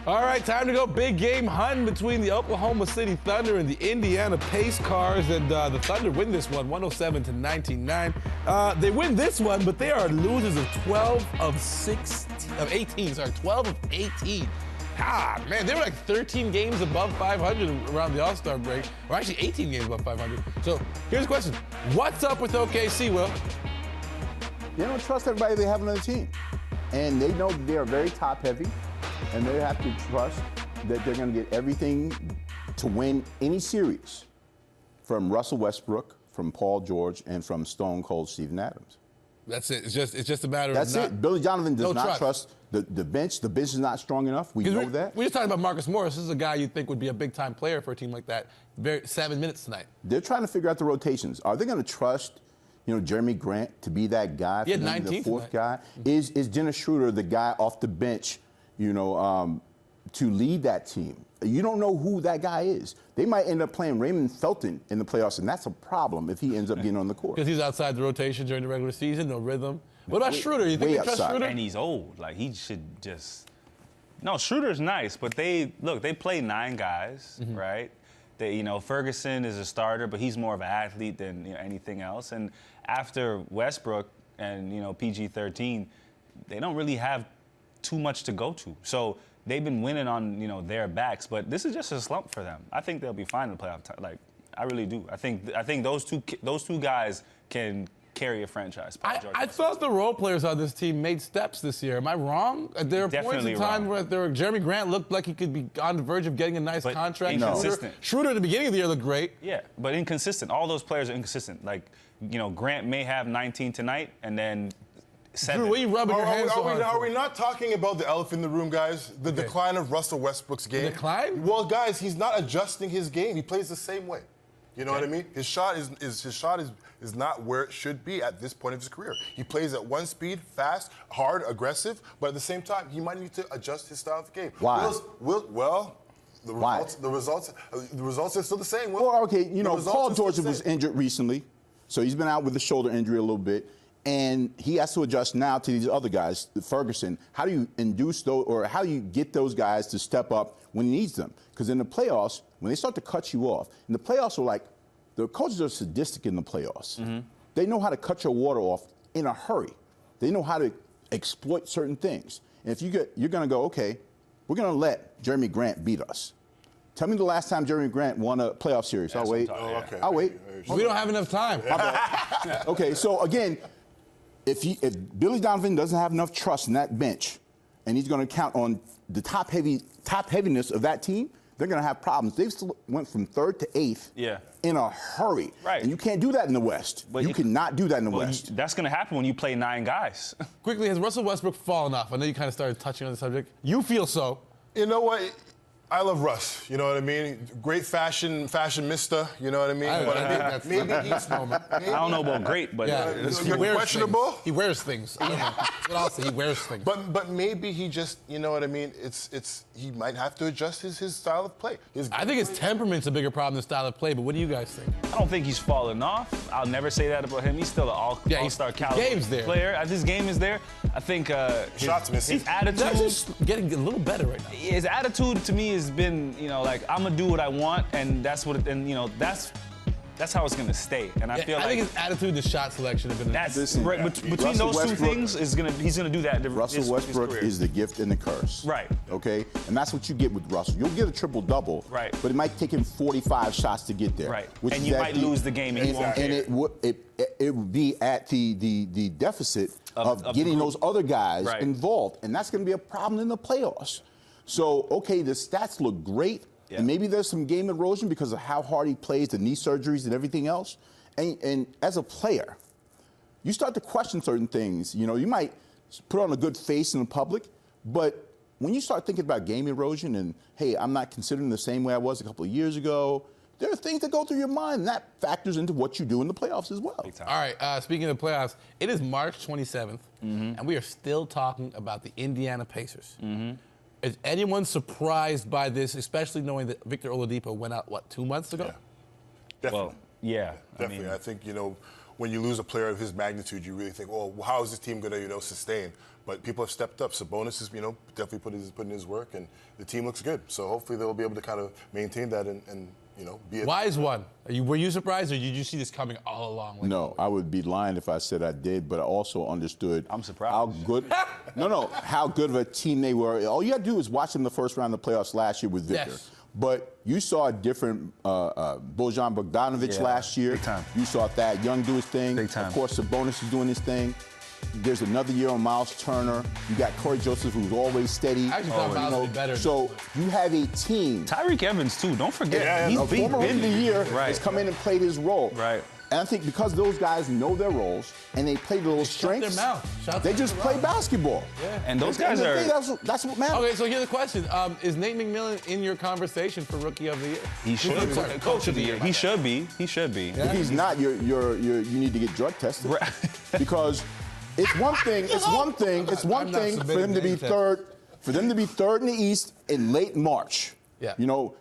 All right, time to go big game hunting between the Oklahoma City Thunder and the Indiana Pace Cars, and the Thunder win this one, 107-99. They win this one, but they are losers of 12 of 18. Sorry, 12 of 18. Ah, man, they were like 13 games above 500 around the All-Star break, or actually 18 games above 500. So here's the question: what's up with OKC, Will? They don't trust everybody they have on the team, and they know they are very top-heavy. And they have to trust that they're going to get everything to win any series from Russell Westbrook, from Paul George, and from Stone Cold Steven Adams. That's it. It's just a matter of That's it. Billy Donovan does not trust the bench. The bench is not strong enough. We know that. We're just talking about Marcus Morris. This is a guy you'd think would be a big-time player for a team like that. 7 minutes tonight. They're trying to figure out the rotations. Are they going to trust, Jeremy Grant to be that guy? He had 19 the fourth guy. Is Dennis Schroeder the guy off the bench? To lead that team. You don't know who that guy is. They might end up playing Raymond Felton in the playoffs, and that's a problem if he ends up getting on the court. Because he's outside the rotation during the regular season, no rhythm. What about Schroeder? You think they trust Schroeder? And he's old. Like, he should just... No, Schroeder's nice, but they play 9 guys, right? Ferguson is a starter, but he's more of an athlete than anything else. And after Westbrook and, PG-13, they don't really have too much to go to. So they've been winning on, their backs, but this is just a slump for them. I think they'll be fine in the playoff time. Like, I really do. I think those two guys can carry a franchise. I thought the role players on this team made steps this year. Am I wrong? There are points in time where Jeremy Grant looked like he could be on the verge of getting a nice contract. Inconsistent. Schroeder at the beginning of the year looked great. Yeah, but inconsistent. All those players are inconsistent. Like, Grant may have 19 tonight, and then 7. Drew, what are you rubbing your hands on? Are we not talking about the elephant in the room, guys? The decline of Russell Westbrook's game. The decline? Well, guys, he's not adjusting his game. He plays the same way. You know what I mean? His shot is not where it should be at this point of his career. He plays at one speed, fast, hard, aggressive, but at the same time, he might need to adjust his style of game. Why? The results are still the same. Well, okay, Paul George was injured recently, so he's been out with a shoulder injury a little bit. And he has to adjust now to these other guys, Ferguson. How do you induce those, or how do you get those guys to step up when he needs them? Because in the playoffs, when they start to cut you off, and the playoffs are like, the coaches are sadistic in the playoffs. They know how to cut your water off in a hurry. They know how to exploit certain things. And if you're going to go, okay, we're going to let Jeremy Grant beat us. Tell me the last time Jeremy Grant won a playoff series. I'll wait. Okay. I'll wait. We don't have enough time. Okay, so again, if Billy Donovan doesn't have enough trust in that bench, and he's going to count on the top heaviness of that team, they're going to have problems. They went from 3rd to 8th in a hurry. Right. And you can't do that in the West. But you cannot do that in the West. That's going to happen when you play 9 guys. Quickly, has Russell Westbrook fallen off? I know you kind of started touching on the subject. You feel so. You know what? I love Russ, you know what I mean? Great fashionista, you know what I mean? I don't know about great, but he wears questionable. Things. He wears things. I don't know. What else? He wears things. But maybe he just, you know what I mean? He might have to adjust his style of play. I think his temperament's a bigger problem than style of play. But what do you guys think? I don't think he's fallen off. I'll never say that about him. He's still an all-star caliber player. His game is there. I think shots missing. His attitude. That's just getting a little better right now. His attitude to me has been, like, I'm gonna do what I want, and that's what, that's how it's gonna stay. And I feel like think his attitude, the shot selection have been. Between those two things, he's gonna do that. Russell Westbrook is the gift and the curse. Right. Okay, and that's what you get with Russell. You'll get a triple-double. Right. But it might take him 45 shots to get there. Right. And you might lose the game, and it would be at the deficit of getting those other guys involved, and that's gonna be a problem in the playoffs. So, okay, the stats look great, and maybe there's some game erosion because of how hard he plays, the knee surgeries and everything else. And as a player, you start to question certain things. You might put on a good face in the public, but when you start thinking about game erosion and, hey, I'm not considering the same way I was a couple of years ago, there are things that go through your mind, and that factors into what you do in the playoffs as well. All right, speaking of the playoffs, it is March 27th, and we are still talking about the Indiana Pacers. Is anyone surprised by this, especially knowing that Victor Oladipo went out, 2 months ago? Yeah. Definitely. Well, yeah. Definitely. I think, when you lose a player of his magnitude, you really think, well, how is this team going to, sustain? But people have stepped up. Sabonis is, definitely put in his work, and the team looks good. So hopefully they'll be able to kind of maintain that and be a Wise one. Were you surprised, or did you see this coming all along? No, I would be lying if I said I did, but I also understood I'm surprised. how good how good of a team they were. All you got to do is watch them the first round of the playoffs last year with Victor. Yes. But you saw a different Bojan Bogdanovic last year. Big time. You saw Thad Young do his thing. Big time. Of course, Sabonis is doing his thing. There's another year on Miles Turner. You got Corey Joseph, who's always steady. I actually thought Miles would be better. So you have a team. Tyreek Evans, too. Don't forget. He's former Rookie of the Year has come in and played his role. Right. And I think because those guys know their roles and they play those strengths, they just play basketball. Yeah. And those guys are. That's what matters. Okay, so here's the question: is Nate McMillan in your conversation for Rookie of the Year? He should be. Coach of the Year. He should be. He should be. If he's not, you need to get drug tested. Right. Because it's one thing. It's one thing for them to be third. For them to be third in the East in late March. Yeah.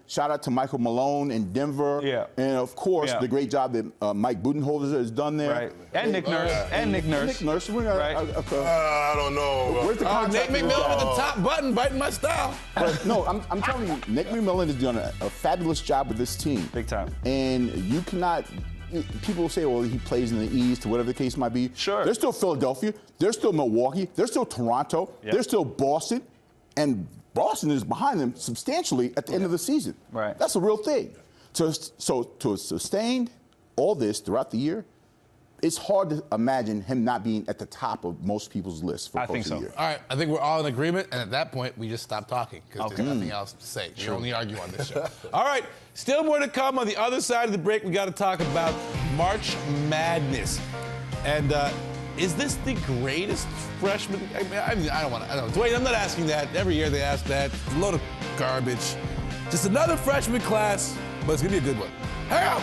Shout out to Michael Malone in Denver. Yeah. And of course, the great job that Mike Budenholzer has done there. Right. And Nick Nurse. Nick Nurse. I don't know. Where's the Nate McMillan with the top button, biting my style. But no, I'm telling you, Nick McMillan has done a fabulous job with this team. Big time. And you cannot. People say, well, he plays in the East, or whatever the case might be. Sure. There's still Philadelphia. There's still Milwaukee. There's still Toronto. Yep. There's still Boston. And Boston is behind them substantially at the end of the season. Right. That's a real thing. So to have sustained all this throughout the year, it's hard to imagine him not being at the top of most people's lists for Coach of the Year. All right, I think we're all in agreement, and at that point, we just stop talking because there's nothing else to say. We only argue on this show. All right, still more to come. On the other side of the break, we got to talk about March Madness. And is this the greatest freshman? I don't know. Dwayne, I'm not asking that. Every year they ask that. It's a load of garbage. Just another freshman class, but it's going to be a good one. Hang out.